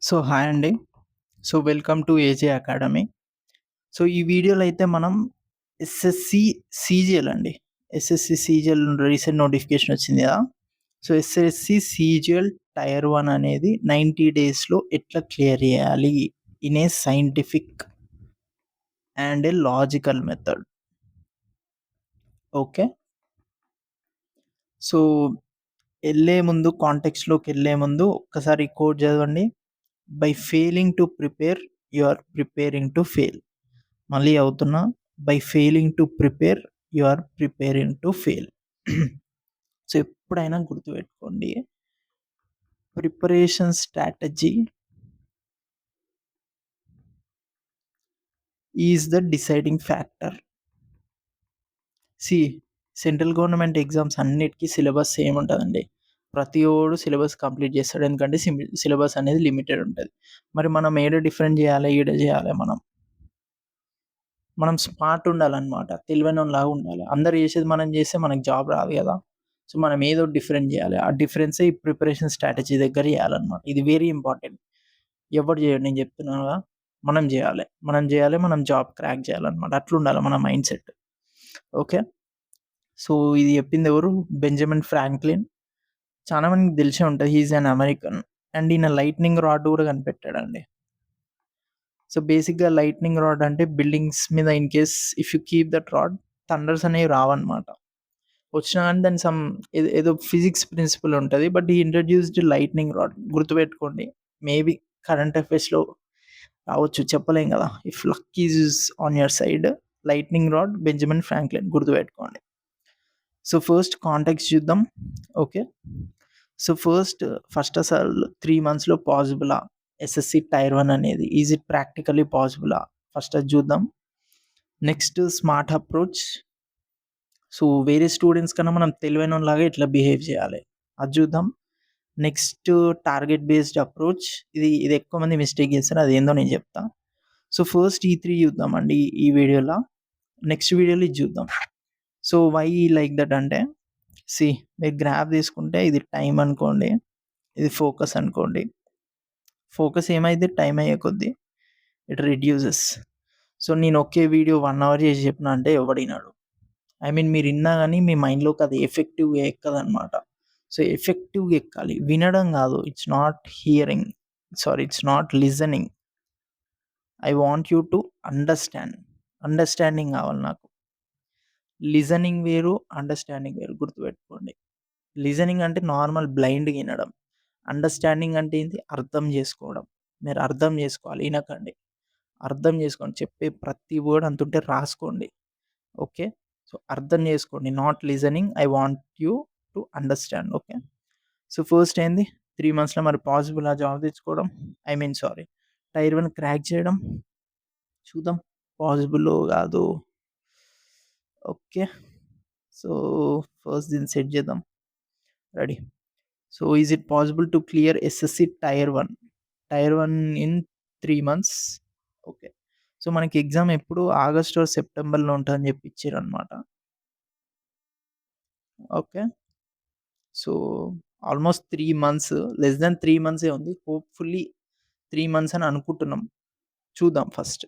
Hi అండి. Welcome to ఏజే academy. ఈ వీడియోలో అయితే మనం ఎస్ఎస్‌సి సీజీఎల్ అండి. ఎస్ఎస్‌సి సీజీఎల్ రీసెంట్ నోటిఫికేషన్ వచ్చింది గదా! ఎస్ఎస్‌సి సీజీఎల్ టైర్ 1 అనేది 90 డేస్‌లో ఎట్లా క్లియర్ చేయాలి? In a scientific and a logical method. Okay. So, కాంటెక్స్ట్‌లోకెళ్ళే ముందు ఒక్కసారి ఈ కోట్ చదవండి. By failing to prepare you are preparing to fail. మళ్ళీ అవుతున్నా. By failing to prepare you are preparing to fail. ఎప్పుడైనా గుర్తుపెట్టుకోండి. Preparation strategy is the deciding factor. See central government exams అన్నిటికి సిలబస్ సేమ్ ఉంటదండి. ప్రతివోడు syllabus complete చేస్తాడు. ఎందుకంటే syllabus అనేది లిమిటెడ్ ఉంటది. మరి మనం ఏడ డిఫరెంట్ చేయాలి? ఈడ చేయాలి మనం. మనం స్మార్ట్ ఉండాలనమాట. తెలివైనోనిలాగా ఉండాలి. అందరూ చేసేది మనం చేస్తే మనకు జాబ్ రాదు గదా! మనం ఏదో డిఫరెంట్ జేయాలి. ఆ డిఫరెన్సే ఈ ప్రిపరేషన్ స్ట్రాటజీ దగ్గర జేయాలనమాట. ఇది వెరీ ఇంపార్టెంట్. ఎవడు జేయడు నేను జెప్తున్నా గదా! మనం జేయాలి. మనం జాబ్ క్రాక్ జేయాలనమాట. అట్లుండాలి మన మైండ్ సెట్. ఓకే. ఇది జెప్పింది ఎవరు? Benjamin Franklin. చాలా మందికి తెలిసే ఉంటది. He is N American. And ఈయన లైట్నింగ్ రాడ్ గూడా కనిపెట్టాడండి. బేసిక్‌గా లైట్నింగ్ రాడ్ అంటే బిల్డింగ్స్ మీద in case if you keep that rod Thunders అనేవి రావన్నమాట. వచ్చినా గాని దాని ఏదో ఫిజిక్స్ ప్రిన్సిపల్ ఉంటది. But he introduced lightning rod గుర్తుపెట్టుకోండి. మేబీ కరెంట్ అఫైర్స్‌లో రావచ్చు చెప్పలేం గదా! If luck is on your side lightning rod Benjamin Franklin గుర్తుపెట్టుకోండి. ఫస్ట్ కాంటాక్ట్స్ చూద్దాం. ఓకే. ఫస్ట్ అసలు 3 మంత్స్‌లో పాసిబులా? ఎస్ఎస్‌సి టైర్ 1 అనేది. ఈజ్ ఇట్ ప్రాక్టికల్లీ పాసిబులా? ఫస్ట్ అది చూద్దాం. Next smart approach. వేరే స్టూడెంట్స్ కన్నా మనం తెలివైనోనిలాగా ఎట్లా బిహేవ్ చేయాలి? అది చూద్దాం. Next target based approach. ఇది ఎక్కువ మంది మిస్టేక్ చేస్తారు. అదేందో నేను చెప్తా. ఫస్ట్ ఈ 3 చూద్దామండి ఈ వీడియోలో. నెక్స్ట్ వీడియోలో ఇది చూద్దాం. వై లైక్ దట్ అంటే మీరు గ్రాఫ్ తీసుకుంటే ఇది టైమ్ అనుకోండి. ఇది ఫోకస్ అనుకోండి. ఫోకస్ ఏమైద్ది? టైమ్ అయ్యే కొద్దీ ఇట్ రిడ్యూసెస్. నేను ఒకే వీడియో 1 అవర్ చేసి చెప్పినా అంటే ఎవడినడు. మీరు ఇన్నా గాని మీ మైండ్‌లోకి అది ఎఫెక్టివ్‌గా ఎక్కదనమాట. ఎఫెక్టివ్‌గా ఎక్కాలి. వినడం గాదు. It's not hearing. It's not listening. I want you to understand. Understanding గావాలి నాకు. లిజనింగ్ వేరు, అండర్‌స్టాండింగ్ వేరు గుర్తుపెట్టుకోండి. లిజనింగ్ అంటే నార్మల్ బ్లైండ్‌గా ఇనడం. అండర్‌స్టాండింగ్ అంటే ఏంటి? అర్థం జేసుకోవడం. మీరు అర్థం జేసుకోవాలి. ఇనకండి. అర్థం జేసుకోండి. చెప్పే ప్రతి వర్డ్ అంతుంటే రాసుకోండి. ఓకే. అర్థం జేసుకోండి. Not listening. I want you to understand. Okay. First ఏంది? 3 మంత్స్‌లో మరి పాసిబులా జాబ్ తెచ్చుకోవడం? టైర్ 1 క్రాక్ చేయడం? చూద్దాం. పాసిబులో గాదో. ఓకే. సో, ఫస్ట్ దీన్ని సెట్ చేద్దాం. Ready. Is it possible to clear SSC tier 1? Tier 1 in 3 months. Okay. మనకి ఎగ్జామ్ ఎప్పుడు ఆగస్ట్ ఆర్ సెప్టెంబర్‌లో ఉంటదని జెప్పి ఇచ్చిర్రనమాట. Okay. So, almost 3 months, less than 3 మంత్సే ఉంది. హోప్‌ఫుల్లీ 3 మంత్స్ అని అనుకుంటున్నాం. చూద్దాం ఫస్ట్.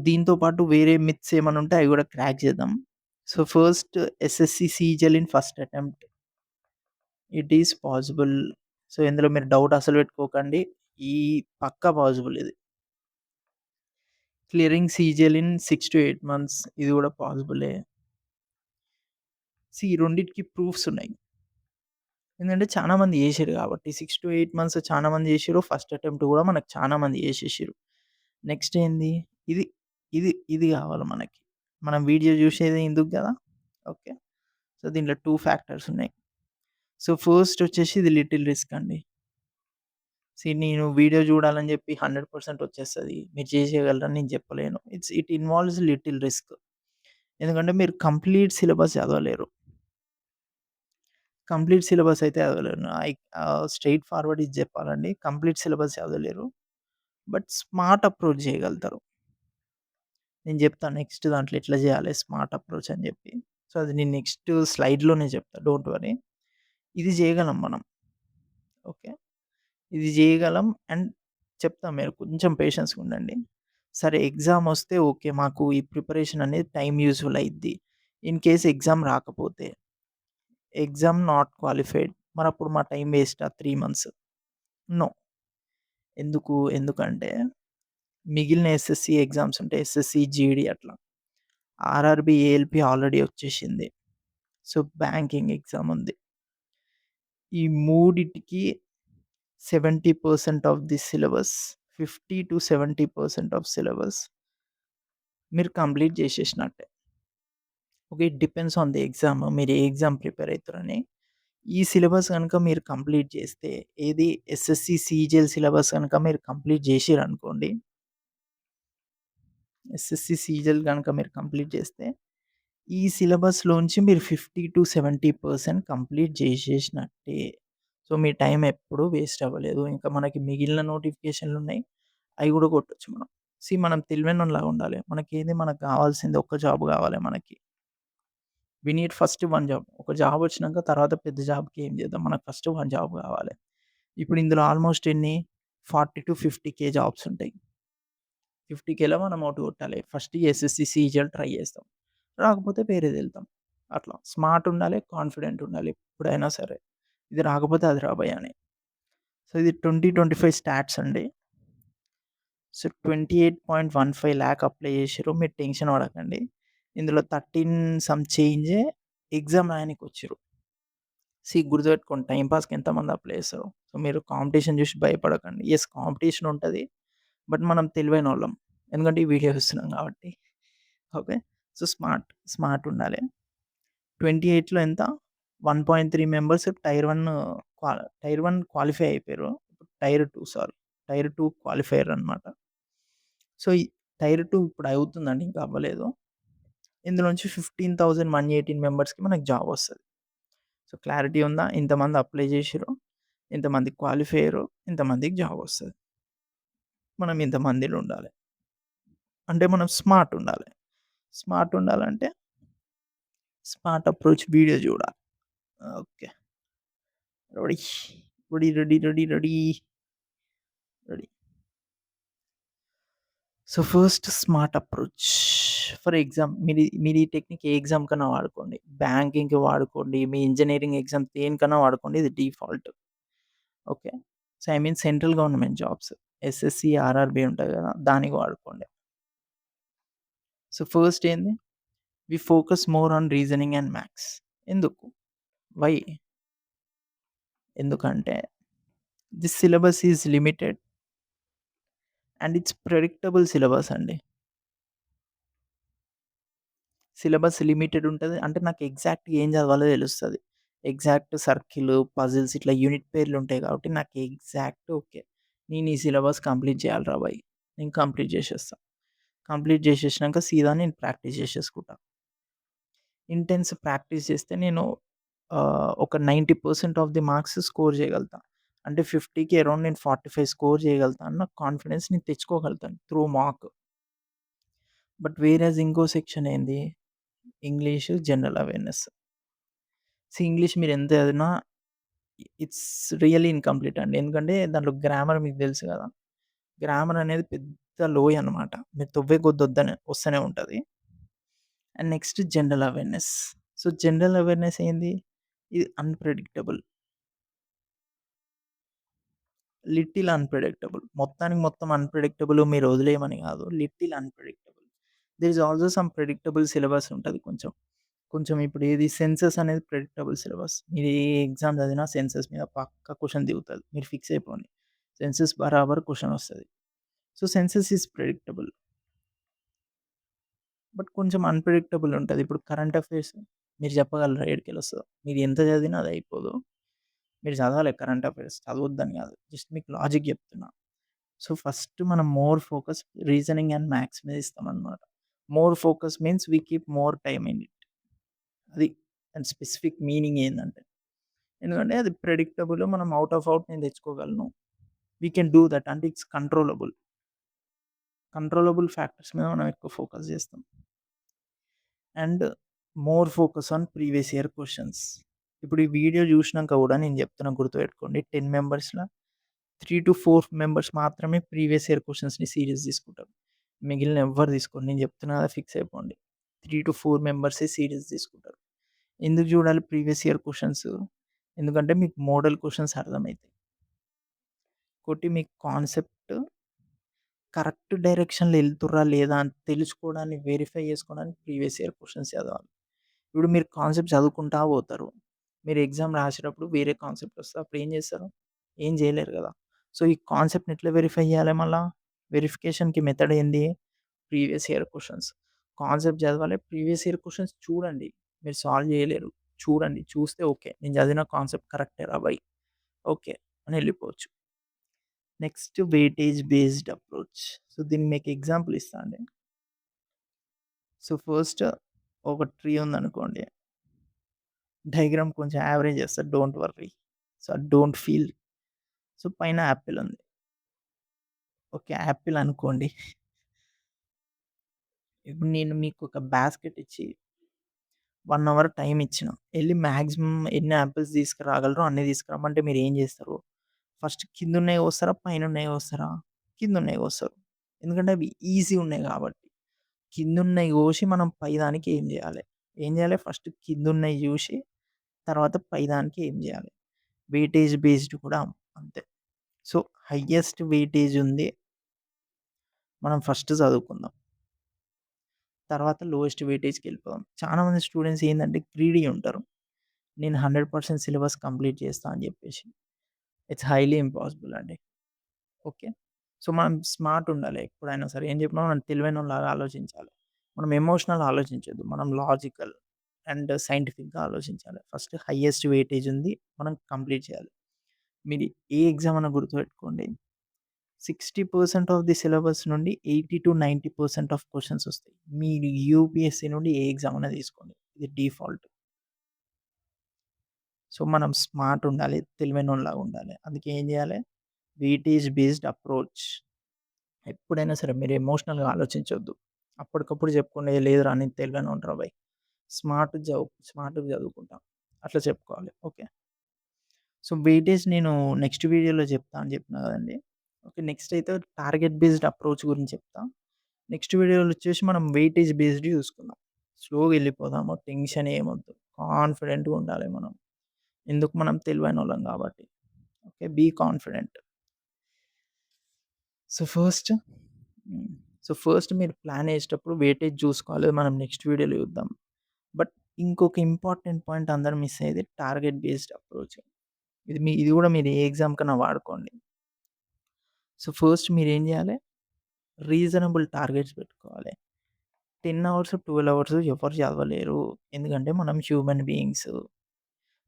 దీంతో పాటు వేరే మిత్స్ ఏమన్నా ఉంటే అవి గూడా క్రాక్ చేద్దాం. First SSC CGL in first attempt. It is possible. ఇందులో మీరు డౌట్ అసలు పెట్టుకోకండి. ఈ పక్కా పాసిబుల్ ఇది. క్లియరింగ్ సీజీఎల్ ఇన్ 6-8 మంత్స్ ఇది గూడా పాసిబులే. ఈ రెండిటికి ప్రూఫ్స్ ఉన్నాయి. ఎందుకంటే చాలా మంది చేసిర్రు కాబట్టి 6-8 మంత్స్ చాలా మంది చేసిర్రు. ఫస్ట్ అటెంప్ట్ గూడా మనకు చాలా మంది చేసేసిర్రు. నెక్స్ట్ ఏంది? ఇది, ఇది గావాలి మనకి. మనం వీడియో చూసేది ఇందుకు గదా! ఓకే. దీంట్లో 2 ఫ్యాక్టర్స్ ఉన్నాయి. ఫస్ట్ వచ్చేసి ఇది లిటిల్ రిస్క్ అండి. నేను వీడియో చూడాలని చెప్పి 100% వచ్చేస్తది. మీరు చేసేయగలరని నేను చెప్పలేను. It involves little risk. ఎందుకంటే మీరు కంప్లీట్ సిలబస్ చదవలేరు. కంప్లీట్ సిలబస్ అయితే చదవలేరు. స్ట్రెయిట్ ఫార్వర్డ్ ఇది చెప్పాలండి. కంప్లీట్ సిలబస్ చదవలేరు. బట్ స్మార్ట్ అప్రోచ్ చేయగలుగుతారు. నేను చెప్తా నెక్స్ట్ దాంట్లో ఎట్లా చేయాలి స్మార్ట్ అప్రోచ్ అని చెప్పి. అది నేను నెక్స్ట్ స్లైడ్‌లోనే చెప్తా. Don't worry. ఇది చేయగలం మనం. ఓకే. ఇది జేయగలం అండ్ చెప్తా మీరు కొంచెం పేషెన్స్‌గా ఉండండి. సరే ఎగ్జామొస్తే ఓకే. మాకు ఈ ప్రిపరేషన్ అనేది టైమ్ యూజ్‌ఫుల్ అయిద్ది. ఇన్ కేస్ ఎగ్జామ్ రాకపోతే, ఎగ్జామ్ నాట్ క్వాలిఫైడ్ మరప్పుడు మా టైమ్ వేస్టా 3 మంత్స్? నో. ఎందుకంటే మిగిలిన ఎస్ఎస్‌సి ఎగ్జామ్స్ ఉంటాయి. ఎస్ఎస్‌సి, జీడీ అట్లా. ఆర్ఆర్‌బీ, ఏఎల్‌పీ ఆల్రెడీ వచ్చేసింది. సో, బ్యాంకింగ్ ఎగ్జామ్ ఉంది. ఈ మూడిటికి 70% of the syllabus 50-70% of syllabus మీరు కంప్లీట్ చేసేసినట్టే. Okay. It depends on the exam. మీరు ఏ ఎగ్జామ్ ప్రిపేర్ అయితురని. ఈ సిలబస్ గనుక మీరు కంప్లీట్ చేస్తే, ఏది ఎస్ఎస్‌సి, సీజీఎల్ సిలబస్ గనుక మీరు కంప్లీట్ చేసిరనుకోండి. ఎస్ఎస్‌సి, సీజీఎల్ గనుక మీరు కంప్లీట్ చేస్తే, ఈ సిలబస్‌లోంచి మీరు 50-70% కంప్లీట్ చేసేసినట్టే. సో, మీ టైం ఎప్పుడు వేస్ట్ అవ్వలేదు. ఇంకా మనకి మిగిలిన నోటిఫికేషన్‌లున్నాయి. అయి గూడా కొట్టొచ్చు మనం. మనం తెలివైనోళ్ళలాగా ఉండాలి. మనకు గావాల్సింది ఒక్క జాబ్ గావాలి మనకి. We need first 1 job. ఒక జాబ్ వచ్చినంక తర్వాత పెద్ద జాబ్‌కి ఏం చేద్దాం. మనకు ఫస్ట్ 1 జాబ్ గావాలి. ఇప్పుడు ఇందులో ఆల్మోస్ట్ ఎన్ని 40-50 జాబ్స్ ఉంటాయి. 50,000లో మనం ఔట్ కొట్టాలి. ఫస్ట్ ఎస్ఎస్‌సి, సీజీఎల్ ట్రై చేస్తాం. రాకపోతే వేరేదెళ్తాం. అట్లా స్మార్ట్ ఉండాలి, కాన్ఫిడెంట్ ఉండాలి ఎప్పుడైనా సరే. ఇది రాకపోతే అది రా భయ్యా అని. సో, ఇది 2025 స్టాట్స్ అండి. సో, 28.15 లాక్ అప్లై చేసిర్రు. మీరు టెన్షన్ పడకండి. ఇందులో 13 సమ్ చేంజే ఎగ్జామ్ రాయనీకొచ్చిర్రు. గుర్తుపెట్టుకోండి టైమ్ పాస్‌కి ఎంతమంది అప్లై చేస్తారో. సో, మీరు కాంపిటీషన్ చూసి భయపడకండి. యెస్ కాంపిటీషన్ ఉంటది. బట్ మనం తెలివైనోళ్ళం. ఎందుకంటే ఈ వీడియో చూస్తున్నాం కాబట్టి. ఓకే. సో, స్మార్ట్ ఉండాలి. 28లో ఎంత 1.3 మెంబర్స్ టైర్ 1 క్వాలిఫై అయిపోయారు. Tier 2 sorry. టైర్ 2 క్వాలిఫైయర్ అన్నమాట. సో, ఈ టైర్ 2 ఇప్పుడు అవుతుందండి. ఇంకా అవ్వలేదు. ఇందులోంచి 15,118 మెంబర్స్‌కి మనకు జాబ్ వస్తది. సో, క్లారిటీ ఉందా? ఇంతమంది అప్లై చేసిర్రు. ఇంతమంది క్వాలిఫై అయ్యారు. ఇంతమందికి జాబ్ వస్తది. మనం ఇంతమందిలో ఉండాలి. అంటే మనం స్మార్ట్ ఉండాలి. స్మార్ట్ ఉండాలంటే స్మార్ట్ అప్రోచ్ వీడియో చూడాలి. Okay. Ready. Ready, ready, ready, ready, ready. So, first smart approach for exam మీరు ఈ టెక్నిక్ ఏ ఎగ్జామ్ కన్నా వాడుకోండి. బ్యాంకింగ్‌కి వాడుకోండి. మీ ఇంజినీరింగ్ ఎగ్జామ్ దేనికన్నా వాడుకోండి. ఇది default. Okay. So, I mean central government jobs. SSC, RRB ఉంటది కదా! దానికి వాడుకోండి. సో, ఫస్ట్ ఏంది? We focus more on reasoning and maths. ఎందుకు? వై? ఎందుకంటే this syllabus is limited and it's predictable syllabus అండి. సిలబస్ లిమిటెడ్ ఉంటది. అంటే నాకు ఎగ్జాక్ట్‌గా ఏం చదవాలో తెలుస్తది. ఎగ్జాక్ట్ సర్కిల్, పజిల్స్ ఇట్లా యూనిట్ పేర్లుంటాయి కాబట్టి నాకు ఎగ్జాక్ట్ ఓకే. నేను ఈ సిలబస్ కంప్లీట్ చేయాలిరా భాయ్! నేను కంప్లీట్ చేసేస్తా. కంప్లీట్ చేసేసినాక సీదా నేను ప్రాక్టీస్ చేసేసుకుంటా. ఇంటెన్స్ ప్రాక్టీస్ చేస్తే నేను ఒక 90% ఆఫ్ ది మార్క్స్ స్కోర్ చేయగలుగుతా. అంటే 50కి అరౌండ్ నేను 45 స్కోర్ చేయగలుగుతా అన్న కాన్ఫిడెన్స్ నేను తెచ్చుకోగలుగుతాను త్రూ మాక్. బట్ వేరేస్ ఇంకో సెక్షన్ ఏంది? English, general awareness. ఇంగ్లీష్ మీరెంత చదివినా ఇట్స్ రియల్లీ ఇన్‌కంప్లీట్ అండి. ఎందుకంటే దాంట్లో గ్రామర్ మీకు తెలుసు గదా! గ్రామర్ అనేది పెద్ద లోయ అనమాట. మీరు తవ్వే కొద్దీ వస్తనే ఉంటది. And next general awareness. So, general awareness ఏంది? ఇది అన్‌ప్రెడిక్టబుల్. Little unpredictable. మొత్తానికి మొత్తం అన్‌ప్రెడిక్టబుల్ మీరు వదిలేయమని గాదు. Little unpredictable. There is also some predictable syllabus ఉంటది కొంచెం. కొంచెం ఇప్పుడు ఏది సెన్సస్ అనేది ప్రెడిక్టబుల్ సిలబస్. మీరు ఏ ఎగ్జామ్ చదివినా సెన్సస్ మీద పక్కా క్వెషన్ దిగుతది. మీరు ఫిక్స్ అయిపోండి. సెన్సస్ బరాబర్ క్వెషన్ వస్తది. So, census is predictable. But కొంచెం అన్‌ప్రెడిక్టబుల్ ఉంటది. ఇప్పుడు కరెంట్ అఫైర్స్ మీరు చెప్పగలరా ఏడికెళ్ళొస్తదో? మీరు ఎంత చదివినా అది అయిపోదు. మీరు చదవాలి కరెంట్ అఫైర్స్ చదవొద్దని కాదు. జస్ట్ మీకు లాజిక్ చెప్తున్నా. సో, ఫస్ట్ మనం more focus reasoning and maths మీద ఇస్తామనమాట. More focus means we keep more time in it. అది దాని స్పెసిఫిక్ మీనింగ్ ఏందంటే, ఎందుకంటే అది ప్రెడిక్టబుల్ మనం ఔట్ నేను తెచ్చుకోగలను. వి కెన్ డూ దట్ అంటే ఇట్స్ కంట్రోలబుల్. కంట్రోలబుల్ ఫ్యాక్టర్స్ మీద మనం ఎక్కువ ఫోకస్ చేస్తాం. And more focus on previous year questions. ఇప్పుడు ఈ వీడియో చూసినంక కూడా నేను చెప్తున్నా గుర్తుపెట్టుకోండి 10 మెంబర్స్‌ల 3-4 మెంబర్స్ మాత్రమే ప్రీవియస్ ఇయర్ క్వెషన్స్‌ని సీరియస్ తీసుకుంటారు. మిగిలిన ఎవ్వరు తీసుకోరు. నేను చెప్తున్నా కదా ఫిక్స్ అయిపోండి. 3-4 మెంబర్సే సీరియస్ తీసుకుంటారు. ఎందుకు చూడాలి ప్రీవియస్ ఇయర్ క్వెషన్స్? ఎందుకంటే మీకు మోడల్ క్వెషన్స్ అర్థమైతాయి. ఇంకోటి మీకు కాన్సెప్ట్ కరెక్ట్ డైరెక్షన్‌లో ఎళ్తుర్రా లేదా అని తెలుసుకోవడాన్ని వెరిఫై చేసుకోవడానికి ప్రీవియస్ ఇయర్ క్వెషన్స్ చదవాలి. ఇప్పుడు మీరు కాన్సెప్ట్ చదువుకుంటా పోతారు. మీరు ఎగ్జామ్ రాసేటప్పుడు వేరే కాన్సెప్ట్ వస్తది. అప్పుడు ఏం చేస్తారు? ఏం చేయలేరు కదా! సో, ఈ కాన్సెప్ట్‌ని ఎట్లా వెరిఫై చేయాలి మళ్ళా? వెరిఫికేషన్‌కి మెథడ్ ఏంది? Previous year questions. కాన్సెప్ట్ చదవాలి. ప్రీవియస్ ఇయర్ క్వెషన్స్ చూడండి. మీరు సాల్వ్ చేయలేరు. చూడండి. చూస్తే ఓకే. నేను చదివిన కాన్సెప్ట్ కరెక్టేరా భయ్! ఓకే. అని ఎళ్ళిపోవచ్చు. Next weightage based approach. So, దీనికి మీకు ఎగ్జాంపుల్ ఇస్తా అండి. సో, ఫస్ట్ ఒక ట్రీ ఉందనుకోండి. డయాగ్రామ్ కొంచెం యావరేజ్ చేస్తా. Don't worry. So, don't feel. So, పైన యాపిల్ ఉంది. ఓకే. యాపిల్ అనుకోండి. ఇప్పుడు నేను మీకు ఒక బాస్కెట్ ఇచ్చి 1 అవర్ టైమ్ ఇచ్చిన. ఎళ్లి మాక్సిమం ఎన్ని యాపిల్స్ తీసుకురాగలరో అన్ని తీసుకురమ్మంటే మీరేం చేస్తారు? ఫస్ట్ కిందున్నయి కోస్తారా? పైనున్నయి కోస్తారా? కిందున్నయి కోస్తారు. ఎందుకంటే అవి ఈజీ ఉన్నాయి కాబట్టి. కిందున్నయి కోసి మనం పైదానికి ఏం జేయాలి? ఏం జేయాలి? ఫస్ట్ కిందున్నయి జూసి తర్వాత పైదానికి ఏం జేయాలి? వెయిటేజ్ బేస్డ్ కూడా అంతే. సో, హైయెస్ట్ వెయిటేజ్ ఉంది. మనం ఫస్ట్ చదువుకుందాం. తర్వాత లోయెస్ట్ వెయిటేజ్‌కెళ్ళిపోదాం. చాలా మంది స్టూడెంట్స్ ఏందంటే గ్రీడీ ఉంటారు. నేను 100% సిలబస్ కంప్లీట్ చేస్తా అని జెప్పేసి. ఇట్స్ హైలీ ఇంపాసిబుల్ అండి. ఓకే. సో, మనం స్మార్ట్ ఉండాలి ఎప్పుడైనా సరే. ఏం చెప్పినా మనం తెలివైనోళ్ళలాగా ఆలోచించాలి. మనం ఎమోషనల్ ఆలోచించొద్దు. మనం లాజికల్ అండ్ సైంటిఫిక్‌గా ఆలోచించాలి. ఫస్ట్ హైయెస్ట్ వెయిటేజ్ ఉంది. మనం కంప్లీట్ చేయాలి. మీరు ఏ ఎగ్జామ్ అన్నా గుర్తుపెట్టుకోండి. 60% ఆఫ్ ది సిలబస్ నుండి 80-90% ఆఫ్ క్వెషన్స్ వస్తాయి. మీరు యూపీఎస్సీ నుండి ఏ ఎగ్జామ్ అన్నా తీసుకోండి. ఇది డిఫాల్ట్. సో, మనం స్మార్ట్ ఉండాలి. తెలివైనోళ్ళలాగా ఉండాలి. అందుకే ఏం చేయాలి? Weightage based approach. ఎప్పుడైనా సరే మీరు ఎమోషనల్‌గా ఆలోచించొద్దు. అప్పటికప్పుడు చెప్పుకోండి, "ఏ లేదురా నేను తెలివైనోడినిరా బై. స్మార్ట్‌గా చదువుకుంటా." అట్లా చెప్పుకోవాలి. ఓకే. సో, వెయిటేజ్ నేను నెక్స్ట్ వీడియోలో చెప్తా అని చెప్పినా కదండీ! ఓకే. నెక్స్ట్ అయితే టార్గెట్ బేస్డ్ అప్రోచ్ గురించి చెప్తా. నెక్స్ట్ వీడియోలో వచ్చేసి మనం వెయిటేజ్ బేస్డ్ చూసుకుందాం. స్లోగా ఎళ్ళిపోదాము. టెన్షన్ ఏమొద్దు. కాన్ఫిడెంట్‌గా ఉండాలి మనం. ఎందుకు మనం తెలివైనోళ్ళం కాబట్టి. Okay. Be confident. So, first మీరు ప్లాన్ ఏసేటప్పుడు వెయిటేజ్ చూసుకోవాలి. మనం నెక్స్ట్ వీడియోలో చూద్దాం. బట్ ఇంకొక ఇంపార్టెంట్ పాయింట్ అందరూ మిస్ అయ్యేది టార్గెట్ బేస్డ్ అప్రోచ్. ఇది కూడా మీరు ఏ ఎగ్జామ్ కన్నా వాడుకోండి. సో, ఫస్ట్ మీరేం చేయాలి? రీజనబుల్ టార్గెట్స్ పెట్టుకోవాలి. 10 అవర్స్, 12 అవర్స్ ఎవరు చదవలేరు. ఎందుకంటే మనం హ్యూమన్ బీయింగ్స్.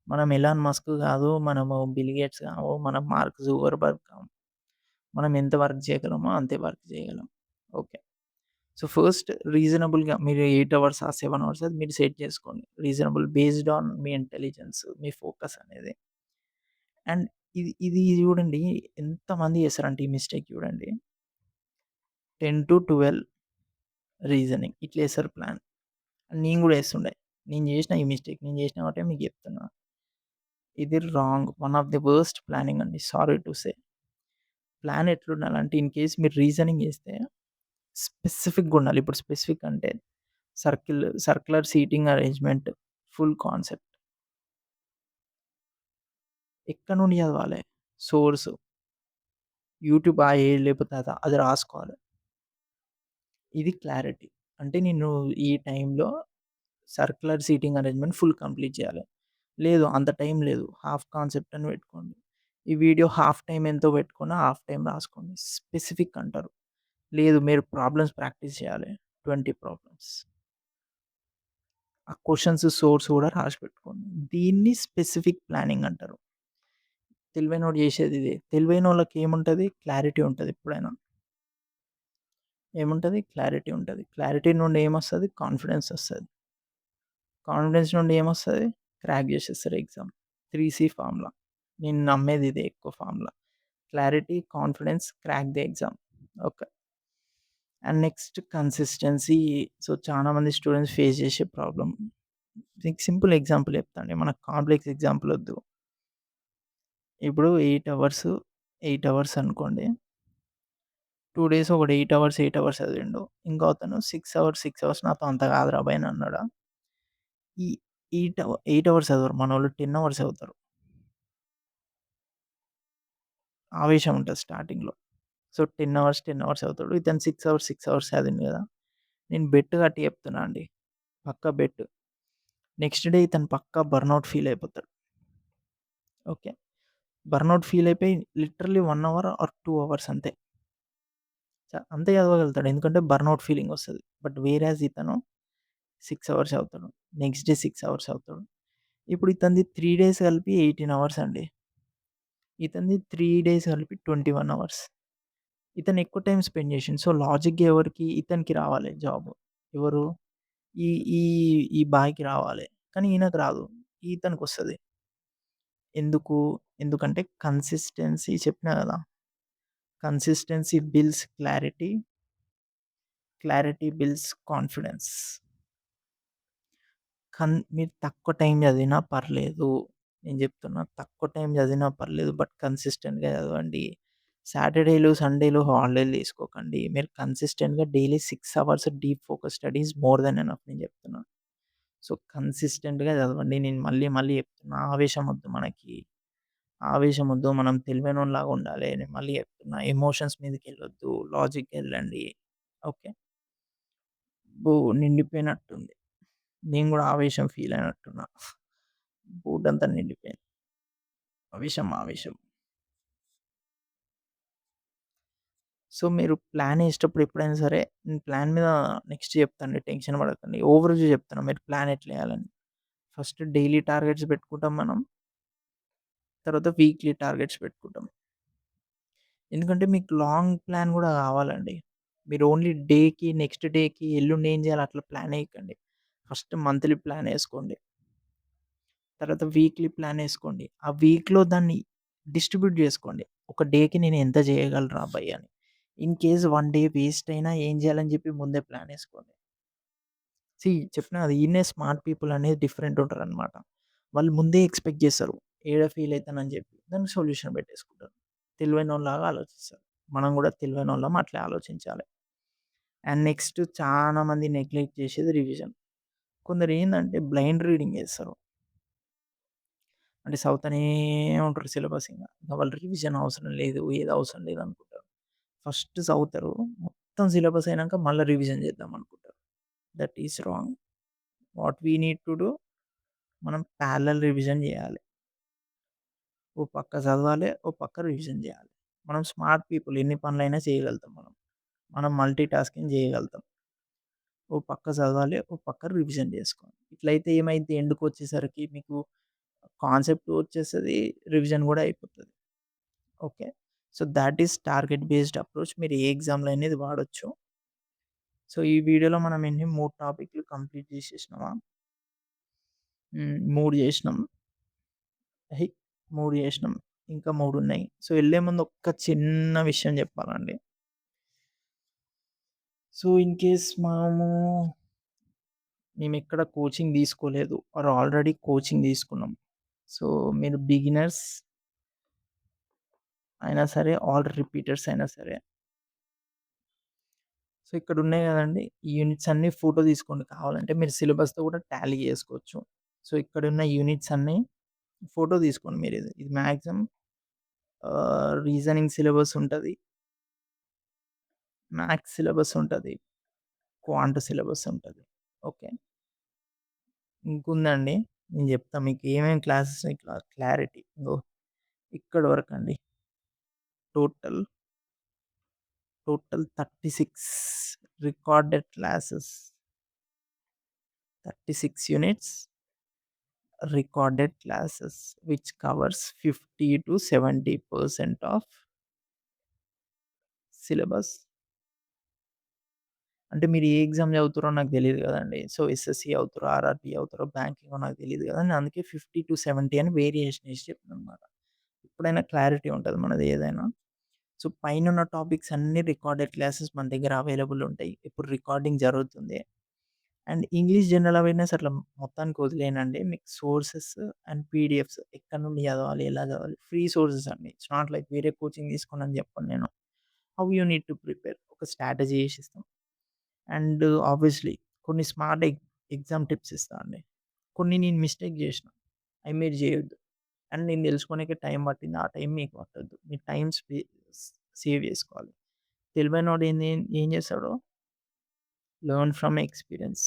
మనం ఎలాన్ మస్క్ కాదు. మనము బిల్ గేట్స్ కాము. మనం మార్క్ జుకర్బర్గ్ కాము. మనం ఎంత వర్క్ చేయగలమో అంతే వర్క్ చేయగలం. ఓకే. సో, ఫస్ట్ రీజనబుల్‌గా మీరు 8 అవర్సా, 7 అవర్సా అది మీరు సెట్ చేసుకోండి. Reasonable based on me intelligence, me focus అనేది. అండ్ ఇది చూడండి ఎంతమంది చేస్తారంటే ఈ మిస్టేక్ చూడండి. 10-12 రీజనింగ్ ఇట్లా ఏస్తారు ప్లాన్. నేను కూడా ఏస్తుండే. నేను చేసిన ఈ మిస్టేక్. నేను చేసిన వాటే మీకు చెప్తున్నా. ఇది wrong. One of the worst planning అండి. Sorry to say. ప్లాన్ ఎట్లుండాలంటే ఇన్ కేస్ మీరు రీజనింగ్ చేస్తే స్పెసిఫిక్‌గా ఉండాలి. ఇప్పుడు స్పెసిఫిక్ అంటే circular seating arrangement full concept. ఎక్కడి నుండి చదవాలి? సోర్స్ యూట్యూబ్ లేకపోతే అది రాసుకోవాలి. ఇది క్లారిటీ. అంటే నేను ఈ టైంలో circular seating arrangement full complete చేయాలి. లేదు అంత టైం లేదు. హాఫ్ కాన్సెప్ట్ అని పెట్టుకోండి. ఈ వీడియో హాఫ్ టైమ్ ఎంతో పెట్టుకొని హాఫ్ టైమ్ రాసుకోండి. స్పెసిఫిక్ అంటారు. లేదు మీరు ప్రాబ్లమ్స్ ప్రాక్టీస్ చేయాలి. 20 ప్రాబ్లమ్స్. ఆ క్వెషన్స్ సోర్స్ కూడా రాసి పెట్టుకోండి. దీన్ని స్పెసిఫిక్ ప్లానింగ్ అంటారు. తెలివైనోడు చేసేది ఇదే. తెలివైనోళ్ళకి ఏముంటది? క్లారిటీ ఉంటది ఎప్పుడైనా. ఏముంటది? క్లారిటీ ఉంటది. క్లారిటీ నుండి ఏమొస్తది? కాన్ఫిడెన్స్ ఒస్తది. కాన్ఫిడెన్స్ నుండి ఏమొస్తది? క్రాక్ చేసేస్తారు ఎగ్జామ్. 3 ఫార్ములా. నేను నమ్మేది ఇదే ఎక్కువ formula. Clarity, confidence, crack the exam. Okay. And next consistency. So, చాలా మంది స్టూడెంట్స్ ఫేస్ చేసే ప్రాబ్లమ్. మీకు సింపుల్ ఎగ్జాంపుల్ చెప్తా అండి. మనకు కాంప్లెక్స్ ఎగ్జాంపుల్ ఒద్దు. ఇప్పుడు 8 అవర్స్ 8 అవర్స్ అనుకోండి. 2 డేస్ ఒకడు 8 అవర్స్, 8 అవర్స్ చదివిండు. ఇంకో అతను 6 అవర్స్, 6 అవర్స్ నాతో అంత కాదురా అబ్బాయి అని అన్నాడా? ఈ 8 అవర్స్ చదవరు. మనోళ్ళు 10 అవర్స్ చదువుతారు. ఆవేశం ఉంటది స్టార్టింగ్‌లో. సో, 10 అవర్స్, 10 అవర్స్ చదువుతాడు. ఇతను 6 అవర్స్, 6 అవర్స్ చదివిండు కదా! నేను బెట్ కట్టి చెప్తున్నా అండి. పక్కా బెట్. నెక్స్ట్ డే ఇతను పక్కా బర్న్‌ఔట్ ఫీల్ అయిపోతాడు. ఓకే. బర్న్‌ఔట్ ఫీల్ అయిపోయి లిటరల్లీ 1 అవర్ ఆర్ 2 అవర్స్ అంతే. అంతే చదవగలుగుతాడు. ఎందుకంటే బర్న్‌ఔట్ ఫీలింగ్ వస్తది. బట్ వేరాజ్ ఇతను 6 అవర్స్ చదువుతాడు. నెక్స్ట్ డే 6 అవర్స్ చదువుతాడు. ఇప్పుడు ఇతనిది 3 డేస్ కలిపి 18 అవర్స్ అండి. ఇతనిది 3 డేస్ కలిపి 21 అవర్స్. ఇతను ఎక్కువ టైమ్ స్పెండ్ చేసిండు. సో, లాజిక్‌గా ఎవరికి ఇతనికి రావాలి జాబ్. ఎవరు? ఈ ఈ ఈ బాయ్‌కి రావాలి. కానీ ఈయనకు రాదు. ఇతనికొస్తది. ఎందుకు? ఎందుకంటే కన్సిస్టెన్సీ చెప్పినా గదా! Consistency builds clarity. Clarity builds confidence. మీరు తక్కువ టైం చదివినా పర్లేదు. నేను చెప్తున్నా తక్కువ టైం చదివినా పర్లేదు. బట్ కన్సిస్టెంట్‌గా చదవండి. సాటర్‌డేలు, సండేలు హాలిడేలు తీసుకోకండి. మీరు కన్సిస్టెంట్‌గా daily 6 hours deep focus study is more than enough నేను చెప్తున్నా. సో, కన్సిస్టెంట్‌గా చదవండి. నేను మళ్ళీ మళ్ళీ చెప్తున్నా. ఆవేశం వద్దు మనకి. ఆవేశం వద్దు. మనం తెలివైనోళ్ళలాగా ఉండాలి. నేను మళ్ళీ చెప్తున్నా. ఎమోషన్స్ మీదకెళ్ళొద్దు. లాజిక్‌కెళ్ళండి. ఓకే. అబ్బో! నిండిపోయినట్టుంది. నేను గూడా ఆవేశం ఫీల్ అయినట్టున్నా. బోర్డంతా నిండిపోయింది. ఆవేశం, ఆవేశం. సో, మీరు ప్లాన్ ఏసేటప్పుడు ఎప్పుడైనా సరే నేను ప్లాన్ మీద నెక్స్ట్ చెప్తానండి. టెన్షన్ పడకండి. ఓవర్ వ్యూ చెప్తున్నా. మీరు ప్లాన్ ఎట్లా ఏయాలని. ఫస్ట్ డైలీ టార్గెట్స్ పెట్టుకుంటాం మనం. తర్వాత వీక్లీ టార్గెట్స్ పెట్టుకుంటాం. ఎందుకంటే మీకు లాంగ్ ప్లాన్ గూడా కావాలండి. మీరు ఓన్లీ డేకి, నెక్స్ట్ డేకి, ఎల్లుండి ఏం చేయాలి అట్లా ప్లాన్ ఏయకండి. ఫస్ట్ మంత్లీ ప్లాన్ ఏసుకోండి. తర్వాత వీక్లీ ప్లాన్ ఏసుకోండి. ఆ వీక్‌లో దాన్ని డిస్ట్రిబ్యూట్ జేసుకోండి. ఒక డేకి నేను ఎంత జేయగలరా అబ్బాయి అని. ఇన్ కేస్ 1 డే వేస్ట్ అయినా ఏం జేయాలని జెప్పి ముందే ప్లాన్ ఏసుకోండి. చెప్పినా గదా! ఈడనే స్మార్ట్ పీపుల్ అనేది డిఫరెంట్ ఉంటారనమాట. వాళ్ళు ముందే ఎక్స్‌పెక్ట్ జేస్తారు. ఏడ ఫెయిల్ అయితానని జెప్పి. దానికి సొల్యూషన్ పెట్టేసుకుంటారు. తెలివైనోళ్ళలాగా ఆలోచిస్తారు. మనం గూడా తెలివైనోళ్ళం అట్లే ఆలోచించాలి. అండ్ నెక్స్ట్ చానా మంది నెగ్లెక్ట్ జేసేది రివిజన్. కొందరేందంటే బ్లైండ్ రీడింగ్ జేస్తారు. అంటే చదువుతనే ఉంటారు సిలబస్ ఇంగ. ఇంక వాళ్ళు రివిజన్ అవసరం లేదు. ఏది అవసరం లేదనుకుంటారు. ఫస్ట్ చదువుతారు. మొత్తం సిలబస్ అయినంక మళ్ళా రివిజన్ చేద్దాం అనుకుంటారు. That is wrong. What we need to do మనం ప్యారలల్ రివిజన్ చేయాలి. ఓ పక్క చదవాలి. ఓ పక్క రివిజన్ చేయాలి. మనం స్మార్ట్ పీపుల్ ఎన్ని పనులైనా చేయగలుగుతాం మనం. మనం మల్టీ టాస్కింగ్ చేయగలుగుతాం. ఓ పక్క చదవాలి. ఓ పక్క రివిజన్ చేసుకోవాలి. ఇట్లయితే ఏమైద్ది ఎండ్‌కొచ్చేసరికి మీకు కాన్సెప్ట్ వచ్చేస్తది. రివిజన్ గూడా అయిపోతది. Okay. So, thought is target based approach. మీరు ఏ ఎగ్జామ్‌లో అయినా ఇది వాడొచ్చు. సో, ఈ వీడియోలో మనం ఎన్ని 3 టాపిక్‌లు కంప్లీట్ చేసేసినామా? 3 చేసినాం. హెయ్! 3 చేసినాం. ఇంకా 3 ఉన్నాయి. సో, ఎళ్ళే ముందు ఒక్క చిన్న విషయం చెప్పాలండి. సో, ఇన్ కేస్ మేమెక్కడ కోచింగ్ తీసుకోలేదు. ఆల్రెడీ కోచింగ్ తీసుకున్నాం. సో, మీరు బిగినర్స్ అయినా సరే, రిపీటర్స్ అయినా సరే సో, ఇక్కడున్నాయి గదండీ! ఈ యూనిట్స్ అన్నీ ఫోటో తీసుకోండి కావాలంటే. మీరు సిలబస్‌తో కూడా టాలీ జేసుకోవచ్చు. సో, ఇక్కడున్న యూనిట్స్ అన్నీ ఫోటో తీసుకోండి మీరిది. ఇది మాక్సిమం రీజనింగ్ సిలబస్ ఉంటది. మ్యాథ్స్ సిలబస్ ఉంటది. క్వాంట్ సిలబస్ ఉంటది. ఓకే. ఇంకుందండి. నేను జెప్తా మీకు ఏమేమి క్లాసెస్ ఇట్లా క్లారిటీ. ఇగో ఇక్కడి వరకండి. Total, total 36 recorded classes. 36 units recorded classes which covers 50 to 70% of syllabus. అంటే మీరు ఏ ఎగ్జామ్ చదువుతారో నాకు తెలీదు గదండీ. సో, ఎస్ఎస్‌సి చదువుతారో, ఆర్ఆర్‌బీ చదువుతారో, బ్యాంకింగో నాకు తెలీదు గదా! నేను అందుకే 50-70 అని వేరియేషన్ ఏసి చెప్పాననమాట. ఎప్పుడైనా క్లారిటీ ఉంటది మనది ఏదైనా. సో, పైనున్న టాపిక్స్ అన్నీ రికార్డెడ్ క్లాసెస్ మన దగ్గర అవైలబుల్ ఉంటాయి. ఇప్పుడు రికార్డింగ్ జరుగుతుంది. అండ్ ఇంగ్లీష్ జనరల్ అవేర్‌నెస్ అట్లా మొత్తానికి వదిలేయనండి. మీకు సోర్సెస్ అండ్ పీడిఎఫ్స్ ఎక్కడి నుండి చదవాలి, ఎలా చదవాలి, ఫ్రీ సోర్సెస్ అండి. ఇట్స్ నాట్ లైక్ వేరే కోచింగ్ తీసుకోనని చెప్పను నేను. How you need to prepare ఒక స్ట్రాటజీ చేసిస్తాం. అండ్ ఆబ్వియస్‌లీ కొన్ని స్మార్ట్ ఎగ్జామ్ టిప్స్ ఇస్తా అండి. కొన్ని నేను మిస్టేక్ చేసిన. అయి మీరు చేయొద్దు. అండ్ నేను తెలుసుకోనికి టైం పట్టింది. ఆ టైం మీకు పట్టొద్దు. మీ టైమ్ స్ సేవ్ చేసుకోవాలి. తెలివైనోడు ఏం చేస్తాడో లెర్న్ ఫ్రమ్ ఎక్స్‌పీరియన్స్.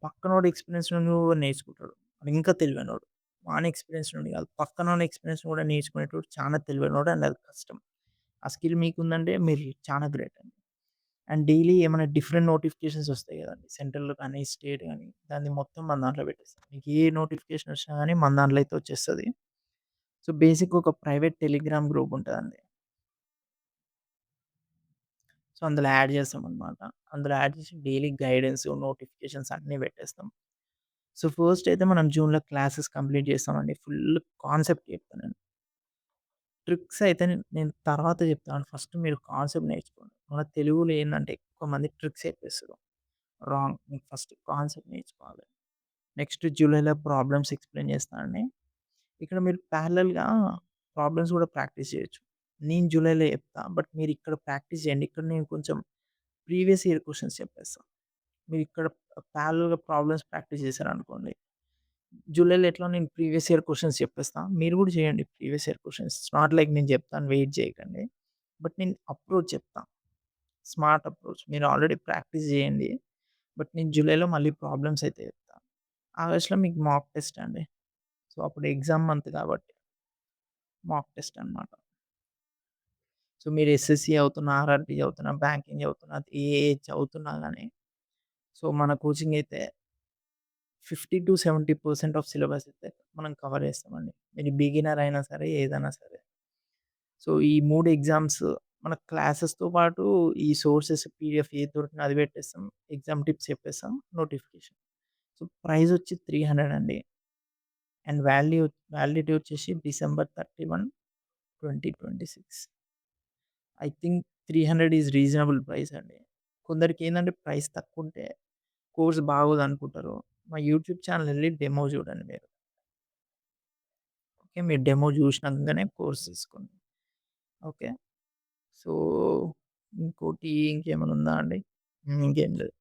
పక్కనోడి ఎక్స్‌పీరియన్స్ నుండి కూడా నేర్చుకుంటాడు. వాడు ఇంకా తెలివైనోడు. వాని ఎక్స్‌పీరియన్స్ నుండి కాదు. పక్కనోని ఎక్స్‌పీరియన్స్ కూడా నేర్చుకునేటోడు చాలా తెలివైనోడు అండ్ అది కష్టం. ఆ స్కిల్ మీకుందంటే మీరు చాలా గ్రేట్ అండి. అండ్ డైలీ ఏమైనా డిఫరెంట్ నోటిఫికేషన్స్ వస్తాయి కదండీ. సెంట్రల్ కానీ, స్టేట్ గాని దాన్ని మొత్తం మన దాంట్లో పెట్టేస్తాం. మీకు ఏ నోటిఫికేషన్ వచ్చినా గాని మన దాంట్లో అయితే వచ్చేస్తది. సో, బేసిక్‌గా ఒక ప్రైవేట్ టెలిగ్రామ్ గ్రూప్ ఉంటదండి. సో, అందులో యాడ్ చేస్తామనమాట. అందులో యాడ్ చేసి డైలీ గైడెన్స్, నోటిఫికేషన్స్ అన్నీ పెట్టేస్తాం. సో, ఫస్ట్ అయితే మనం జూన్‌లో క్లాసెస్ కంప్లీట్ చేస్తామండి. ఫుల్ కాన్సెప్ట్ చెప్తా నేను. ట్రిక్స్ అయితే నేను తర్వాత చెప్తాను. ఫస్ట్ మీరు కాన్సెప్ట్ నేర్చుకోండి. మన తెలుగులో ఏందంటే ఎక్కువ మంది ట్రిక్స్ చెప్పేస్తారు. రాంగ్. మీకు ఫస్ట్ కాన్సెప్ట్ నేర్చుకోవాలి. నెక్స్ట్ జూలైలో ప్రాబ్లమ్స్ ఎక్స్‌ప్లెయిన్ చేస్తా అండి. ఇక్కడ మీరు ప్యారలెల్‌గా ప్రాబ్లమ్స్ కూడా ప్రాక్టీస్ చేయొచ్చు. నేను జూలైలో చెప్తా. బట్ మీరు ఇక్కడ ప్రాక్టీస్ చేయండి. ఇక్కడ నేను కొంచెం ప్రీవియస్ ఇయర్ క్వెషన్స్ చెప్పేస్తా. మీరిక్కడ ప్యారలెల్‌గా ప్రాబ్లమ్స్ ప్రాక్టీస్ చేశారనుకోండి. జూలైలో ఎట్లా నేను ప్రీవియస్ ఇయర్ క్వెషన్స్ చెప్పేస్తా. మీరు కూడా చేయండి previous year questions. It's not like నేను చెప్తాను వెయిట్ చేయకండి. బట్ నేను అప్రోచ్ చెప్తా. Smart approach. మీరు ఆల్రెడీ ప్రాక్టీస్ చేయండి. బట్ నేను జూలైలో మళ్ళీ ప్రాబ్లమ్స్ అయితే చెప్తా. ఆగస్ట్‌లో మీకు మాక్ టెస్ట్ అండి. సో, అప్పుడు ఎగ్జామ్ మంత్ కాబట్టి మాక్ టెస్ట్ అన్నమాట. సో, మీరు ఎస్ఎస్‌సి చదువుతున్నా, ఆర్ఆర్‌బీ చదువుతున్నా, బ్యాంకింగ్ చదువుతున్నా, ఏది చదువుతున్నా గాని సో, మన కోచింగ్ అయితే 50-70% ఆఫ్ సిలబస్ అయితే మనం కవర్ చేస్తామండి. మీరు బిగినర్ అయినా సరే, ఏదైనా సరే. సో, ఈ 3 ఎగ్జామ్స్ మన క్లాసెస్‌తో పాటు ఈ సోర్సెస్ పీడిఎఫ్ ఏది దొరికినా అది పెట్టేస్తాం. ఎగ్జామ్ టిప్స్ చెప్పేస్తాం. నోటిఫికేషన్. సో, ప్రైస్ వచ్చి 300 అండి. అండ్ వ్యాలిడిటీ వచ్చేసి December 31, 2026. I think 300 is reasonable price అండి. కొందరికేందంటే ప్రైస్ తక్కువుంటే కోర్స్ బాగోదనుకుంటారు. మా యూట్యూబ్ ఛానెల్ ఎళ్లి డెమో చూడండి మీరు. ఓకే. మీరు డెమో జూషినంకనే కోర్స్ తీసుకోండి. ఓకే. సో, ఇంకోటి ఇంకేమైనా ఉందా అండి? ఇంకేం లేదు.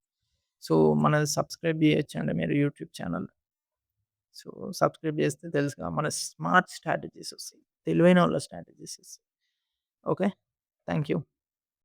సో, మనది సబ్స్క్రైబ్ జేయొచ్చండి మీరు యూట్యూబ్ ఛానెల్. సో, సబ్స్క్రైబ్ జేస్తే తెలుసుగా మన స్మార్ట్ స్ట్రాటజీస్ ఒస్తాయి. తెలివైనోళ్ళ స్ట్రాటజీస్ ఒస్తాయి. ఓకే. Thank you.